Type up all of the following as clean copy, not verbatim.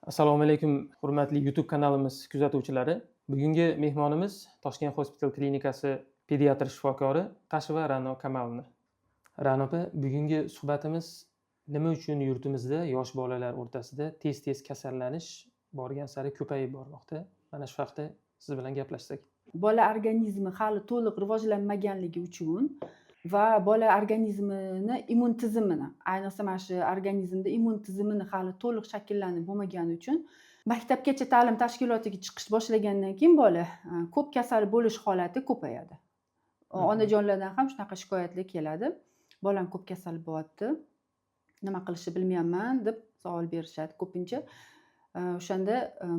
Assalomu alaykum, hurmatli YouTube kanalimiz kuzatuvchilari. Bugungi mehmonimiz Toshkent Hospital klinikasi pediatr shifokori Tasheva Ra'no Kamalova. Ra'no opa, bugungi suhbatimiz nima uchun yurtimizda yosh bolalar o'rtasida tez kasallanish borgan sari ko'payib bormoqda? Mana shu haqda siz bilan gaplashsak. Bola organizmi hali to'liq rivojlanmaganligi uchun va bola organizmini immun tizimini, ayniqsa mana shu organizmda immun tizimini hali to'liq shakllanib bo'lmagani uchun maktabgacha ta'lim tashkilotiga chiqish boshlagandan keyin bola ko'p kasal bo'lish holati ko'payadi. Onajonlardan ham shunaqa shikoyatlar keladi. Bolam ko'p kasal bo'lyapti. Nima qilishni bilmayapman deb savol berishadi ko'pincha. O'shanda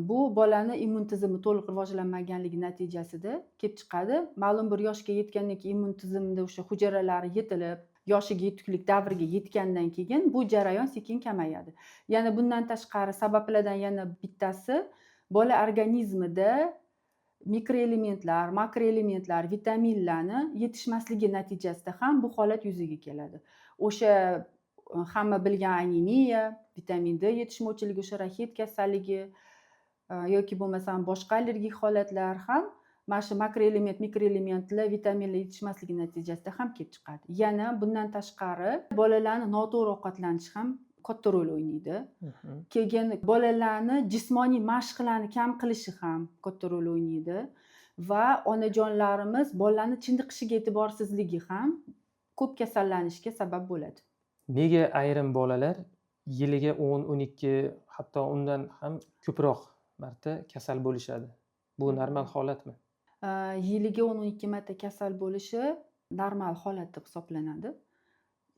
bu bolani immun tizimi to'liq rivojlanmaganligi natijasida kelib chiqadi. Ma'lum bir yoshga yetgandan keyin immun tizimida o'sha hujayralari yetilib, yoshiga yetuklik davriga yetgandan keyin bu jarayon sekin kamayadi. Yana bundan tashqari sabablardan yana bittasi bola organizmida mikroelementlar, makroelementlar, vitaminlarni yetishmasligi natijasida ham bu holat yuzaga keladi. O'sha hamma bilgan anemiya, vitamin D yetishmovchiligi, o'sha raxit kasalligi yoki bo'lmasam boshqa allergik holatlar ham mana shu makroelement, mikroelementlar, vitaminlar yetishmasligi natijasida ham kelib chiqadi. Yana bundan tashqari bolalarni noto'g'ri ovqatlanishi ham katta rol o'ynaydi. Keyin bolalarni jismoniy mashqlarni kam qilishi ham katta rol o'ynaydi va onajonlarimiz bolalarni chiniqishiga e'tiborsizligi ham ko'p kasallanishga sabab bo'ladi. Nega ayrim bolalar yiliga 10-12, hatto undan ham ko'proq marta kasal bo'lishadi? Bu normal holatmi? Yiliga 10-12 marta kasal bo'lishi normal holat deb hisoblanadi.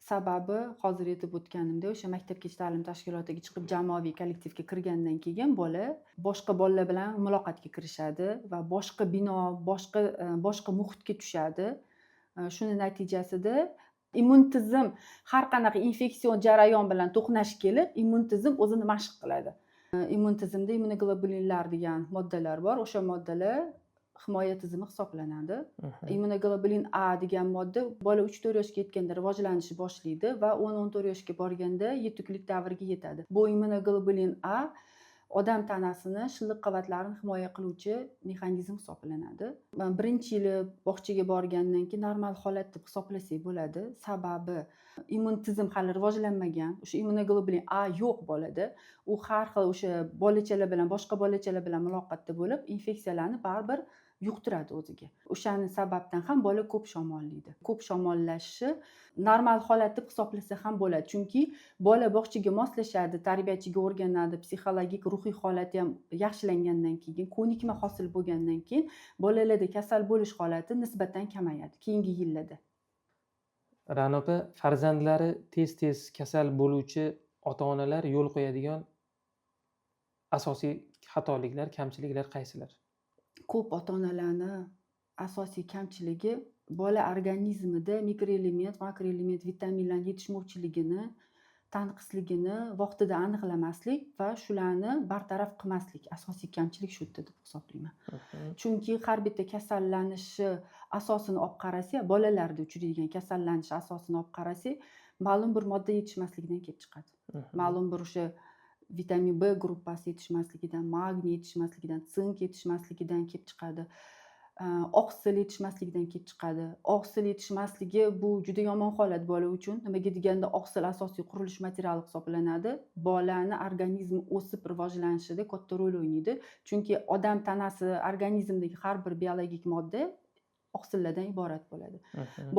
Sababi hozir aytib o'tganimdek, o'sha maktabgacha ta'lim tashkilotiga chiqib jamoaviy kollektivga kirgandan keyin bola boshqa bolalar bilan muloqotga kirishadi va boshqa bino, boshqa muhitga tushadi. Shuni natijasida immun tizim har qanaqa infeksion jarayon bilan to'qnash kelib, immun tizim o'zini mashq qiladi. Immun tizimda immunoglobulinlar degan moddalar bor. O'sha moddalar himoya tizimi hisoblanadi. Immunoglobulin A degan modda bola 3-4 yoshga yetganda rivojlanishni boshlaydi va 10-14 yoshga borganda yetuklik davriga yetadi. Bu immunoglobulin A odam tanasini shilliq qavatlarini himoya qiluvchi mexanizm hisoblanadi. Birinchi yili bog'chaga borgandan keyin normal holat deb hisoblasak bo'ladi. Sababi immun tizim hali rivojlanmagan. O'sha immunoglobulin A yo'q bolada. U har xil o'sha bolachalar bilan, boshqa bolachalar bilan muloqotda bo'lib, infeksiyalarni baribir yuqtiradi o'ziga. O'shaning sababdan ham bola ko'p shamollaydi. Ko'p shamollashishi normal holat deb hisoblasa ham bo'ladi. Chunki bola bog'chaga moslashadi, tarbiyachiga o'rganadi, psixologik, ruhiy holati ham yaxshilangandan keyin, ko'nikma hosil bo'lgandan keyin bolalarda kasal bo'lish holati nisbatan kamayadi keyingi yillarda. Ra'no opa, farzandlari tez kasal bo'luvchi ota-onalar yo'l qo'yadigan asosiy xatoliklar, kamchiliklar qaysilar? Ko'p ota-onalarni asosiy kamchiligi bola organizmida mikroelement, makroelement, vitaminlar yetishmovchiligini, tanqisligini vaqtida aniqlamaslik va shularni bartaraf qilmaslik asosiy kamchilik shu deb hisoblayman. Chunki har bitta kasallanishi asosini olib qarasak, bolalarda uchraydigan kasallanish asosini olib qarasak, ma'lum bir modda yetishmasligidan kelib chiqadi. Ma'lum bir o'sha vitamin B gruppasi yetishmasligidan, magniy yetishmasligidan, sink yetishmasligidan kelib chiqadi. Oqsil yetishmasligidan kelib chiqadi. Oqsil yetishmasligi bu juda yomon holat bola uchun. Nimaga deganda oqsil asosiy qurilish materiali hisoblanadi. Bolani organizmi o'sib rivojlanishida katta rol o'ynaydi. Chunki odam tanasi organizmdagi har bir biologik modda oqsillardan iborat bo'ladi.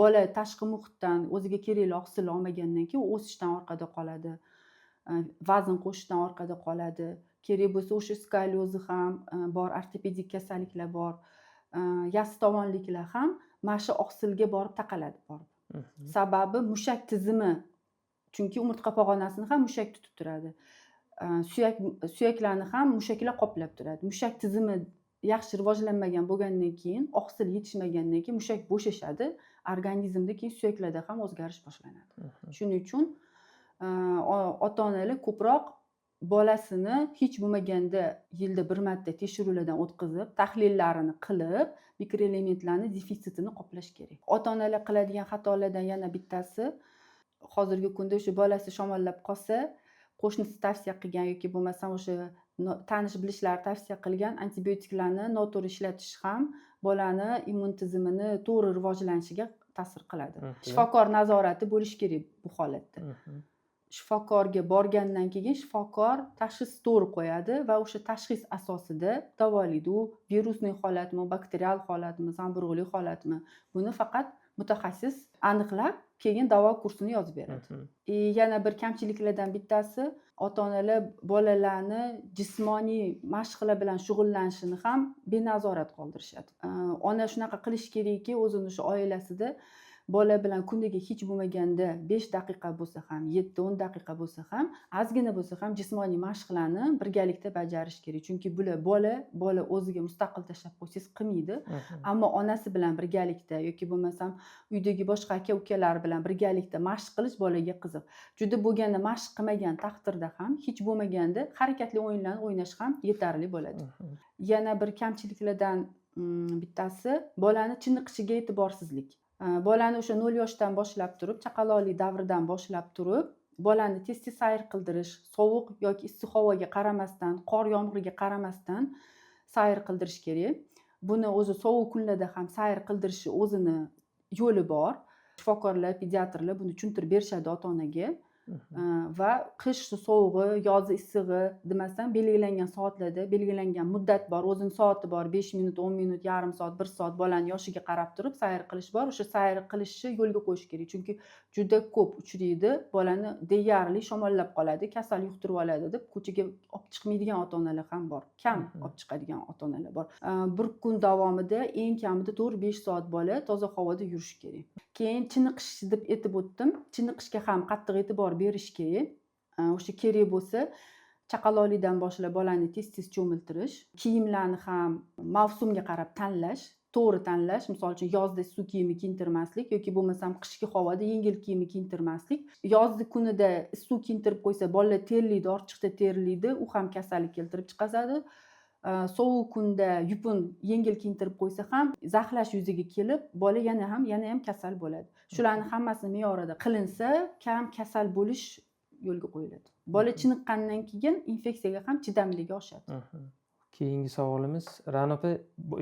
Bola tashqi muhitdan o'ziga kerakli oqsil olmagandan keyin o'sishdan orqada qoladi. Vazn qo'shishdan orqada qoladi. Kerak bo'lsa o'sha skoliozi ham bor, ortopedik kasalliklar bor, yassitovonliklar ham mana shu oqsilga borib taqaladi borib. Sababi mushak tizimi, chunki umurtqa pog'onasini ham mushak tutib turadi. Suyaklarni ham mushaklar qoplab turadi. Mushak tizimi yaxshi rivojlanmagan bo'lgandan keyin, oqsil yetishmagandan keyin mushak bo'shashadi. Organizmda keyin suyaklarda ham o'zgarish boshlanadi. Shuning uchun ota-onalar ko'proq bolasini hech bo'lmaganda yilda bir marta tekshiruvlardan o'tkazib, tahlillarini qilib, mikroelementlarni defitsitini qoplash kerak. Ota-onalar qiladigan xatolardan yana bittasi, hozirgi kunda o'sha bolasi shamollab qolsa, qo'shnisi tavsiya qilgan yoki bo'lmasam o'sha tanish bilishlari tavsiya qilgan antibiotiklarni noto'g'ri ishlatish ham bolani immun tizimini to'g'ri rivojlanishiga ta'sir qiladi. Shifokor nazorati bo'lishi kerak bu holatda. Shifokorga borgandan keyin shifokor tashxis to'g'ri qo'yadi va o'sha tashxis asosida davolaydi. U virusli holatmi, bakterial holatmi, zamburug'li holatmi, buni faqat mutaxassis aniqlab, keyin davo kursini yozib beradi. Yana bir kamchiliklardan bittasi, ota-onalar bolalarni jismoniy mashqlar bilan shug'ullanishini ham benazorat qoldirishadi. Ona shunaqa qilish kerakki, o'zini shu oilasida bola bilan kuniga hech bo'lmaganda 5 daqiqa bo'lsa ham, 7-10 daqiqa bo'lsa ham, ozgina bo'lsa ham jismoniy mashqlarni birgalikda bajarish kerak. Chunki bola o'ziga mustaqil tashlab qo'ysangiz qilmaydi, ammo onasi bilan birgalikda yoki bo'lmasam uydagi boshqa aka-ukalar bilan birgalikda mashq qilish bolaga qiziq. Juda bo'lganda mashq qilmagan taqdirda ham hech bo'lmaganda harakatli o'yinlarni o'ynash ham yetarli bo'ladi. Yana bir kamchiliklardan bittasi bolani chiniqishiga e'tiborsizlik. Bolani o'sha 0 yoshdan boshlab turib, chaqaloqlik davridan boshlab turib, bolani tez-tez sayr qildirish, sovuq yoki issiq havoga qaramasdan, qor yomg'iriga qaramasdan sayr qildirish kerak. Buni o'zi sovuq kunlarda ham sayr qildirishni o'zini yo'li bor. Shifokorlar, pediatrlar buni tushuntirib berishadi ota-onaga. Va qish sovug'i, yozi issig'i demasdan belgilangan soatlarda belgilangan muddat bor, o'zini soati bor, 5 minut, 10 minut, yarim soat, 1 soat bolani yoshiga qarab turib sayr qilish bor. O'sha sayr qilishni yo'lga qo'yish kerak, chunki juda ko'p uchraydi, bolani deyarli shamollab qoladi, kasal yuqtirib oladi deb ko'chaga olib chiqmaydigan ota-onalar ham bor, kam olib chiqadigan ota-onalar bor. Bir kun davomida eng kamida 4-5 soat bola toza havoda yurishi kerak. Keyin chiniqish deb aytib o'tdim. Chiniqishga ham qattiq e'tibor berish kerak. O'sha kerak bo'lsa, chaqaloqlikdan boshlab bolani tez-tez cho'miltirish, kiyimlarni ham mavsumga qarab tanlash, to'g'ri tanlash. Misol uchun yozda suv kiyimi kiyintirmaslik yoki bo'lmasam qishki havoda yengil kiyimi kiyintirmaslik. Yozgi kunida suv kiyintirib qo'ysa, bolalar terlaydi, ortiqcha terlaydi, u ham kasallik keltirib chiqaradi. Sovuq kunda yupun yengil kiyintirib qo'ysa ham zaxlash yuzaga kelib, bola yana ham kasal bo'ladi. Shularning hammasi me'yorida qilinsa, kam kasal bo'lish yo'lga qo'yiladi. Bola chiniqqandan keyin infeksiyaga ham chidamligi oshadi. Keyingi savolimiz, Ra'no opa,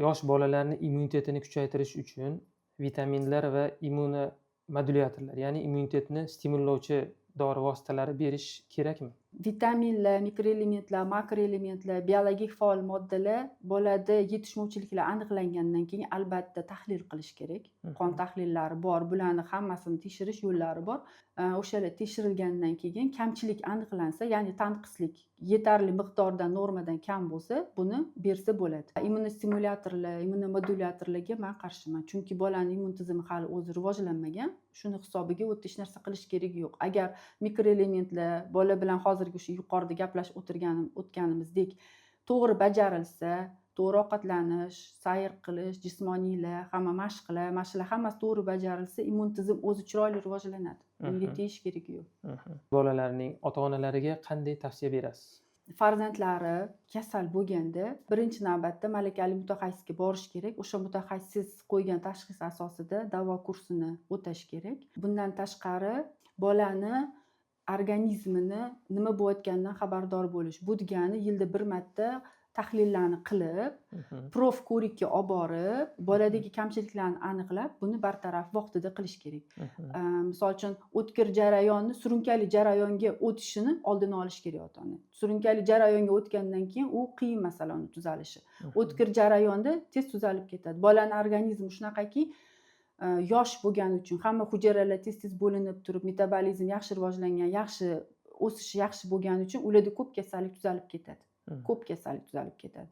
yosh bolalarning immunitetini kuchaytirish uchun vitaminlar va immunomodulyatorlar, ya'ni immunitetni stimullovchi dori vositalari berish kerakmi? Vitaminlar, mikroelementlar, makroelementlar, biologik faol moddalar bolada yetishmovchiliklar aniqlangandan keyin albatta tahlil qilish kerak. Qon tahlillari bor, bularni hammasini tekshirish yo'llari bor. O'shalar tekshirilgandan keyin kamchilik aniqlansa, ya'ni tanqislik yetarli miqdorda normadan kam bo'lsa, buni bersa bo'ladi. Immunostimulyatorlar, immunomodulyatorlarga men qarshiman, chunki bolaning immun tizimi hali o'zi rivojlanmagan. Shuni hisobiga o'ta hech narsa qilish keragi yo'q. Agar mikroelementlar bola bilan hozirgi o'sha yuqorida gaplashib o'tganimizdek to'g'ri bajarilsa, to'g'ri ovqatlanish, sayr qilish, jismoniylar, hamma mashqlar hammasi to'g'ri bajarilsa, immun tizim o'zi chiroyli rivojlanadi. Bunga tegish keragi yo'q. Bolalarning ota-onalariga qanday tavsiya berasiz? Farzandlari kasal bo'lganda birinchi navbatda malakali mutaxassisga borish kerak. O'sha mutaxassis qo'ygan tashxis asosida davo kursini o'tash kerak. Bundan tashqari bolani organizmini nima bo'layotganidan xabardor bo'lish. Bu degani yilda bir marta tahlillarni qilib, prof ko'rikka olib borib, boladagi kamchiliklarni aniqlab, buni bartaraf vaqtida qilish kerak. Misol uchun o'tkir jarayonni surunkali jarayonga o'tishini oldini olish kerak ota-ona. Surunkali jarayonga o'tgandan keyin u qiyin masala uni tuzalishi. O'tkir jarayonda tez tuzalib ketadi. Bolaning organizmi shunaqaki, yosh bo'lgani uchun hamma hujayralar tez-tez bo'linib turib, metabolizm yaxshi rivojlangan, yaxshi o'sishi yaxshi bo'lgani uchun ularda ko'p kasallik tuzalib ketadi.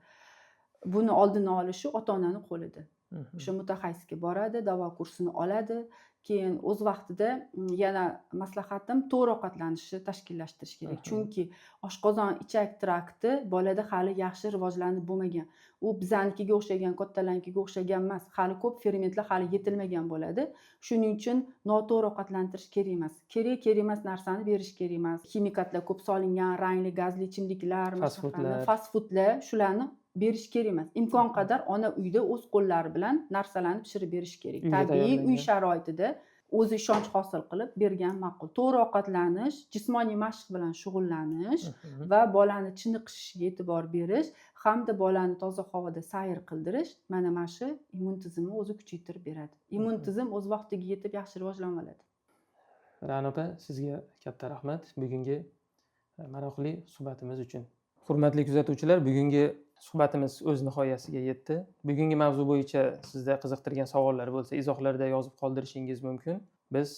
Buni oldini olishi ota-onaning qo'lida. O'sha mutaxassisga boradi, davo kursini oladi, keyin o'z vaqtida yana maslahatim to'g'ri ovqatlanishni tashkillashtirish kerak. Chunki oshqozon ichak trakti bolada hali yaxshi rivojlanib bo'lmagan. U bizanikiga o'xshagan, kattalarnikiga o'xshagan emas. Hali ko'p fermentlar hali yetilmagan bo'ladi. Shuning uchun noto'g'ri ovqatlantirish kerak emas. Kerak emas narsani berish kerak emas. Kimikatlar ko'p solingan, rangli, gazli ichimliklar, fast foodlar, shularni berish kerak emas. Imkon qadar ona uyda o'z qo'llari bilan narsalarni pishirib berish kerak. Tabiiy uy sharoitida o'zi ishonch hosil qilib bergan ma'qul. To'g'ri ovqatlanish, jismoniy mashq bilan shug'ullanish va bolani chiniqishiga e'tibor berish hamda bolani toza havoda sayr qildirish mana shu immun tizimni o'zi kuchaytirib beradi. Immun tizim o'z vaqtiga yetib yaxshi rivojlanib oladi. Ra'no opa, sizga katta rahmat bugungi maroqli suhbatimiz uchun. Hurmatli kuzatuvchilar, bugungi suhbatimiz o'z nihoyasiga yetdi. Bugungi mavzu bo'yicha sizda qiziqtirgan savollar bo'lsa, izohlarda yozib qoldirishingiz mumkin. Biz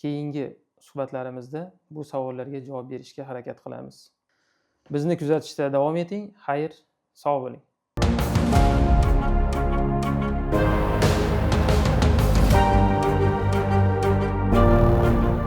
keyingi suhbatlarimizda bu savollarga javob berishga harakat qilamiz. Bizni kuzatishda davom eting. Xayr, sog' bo'ling.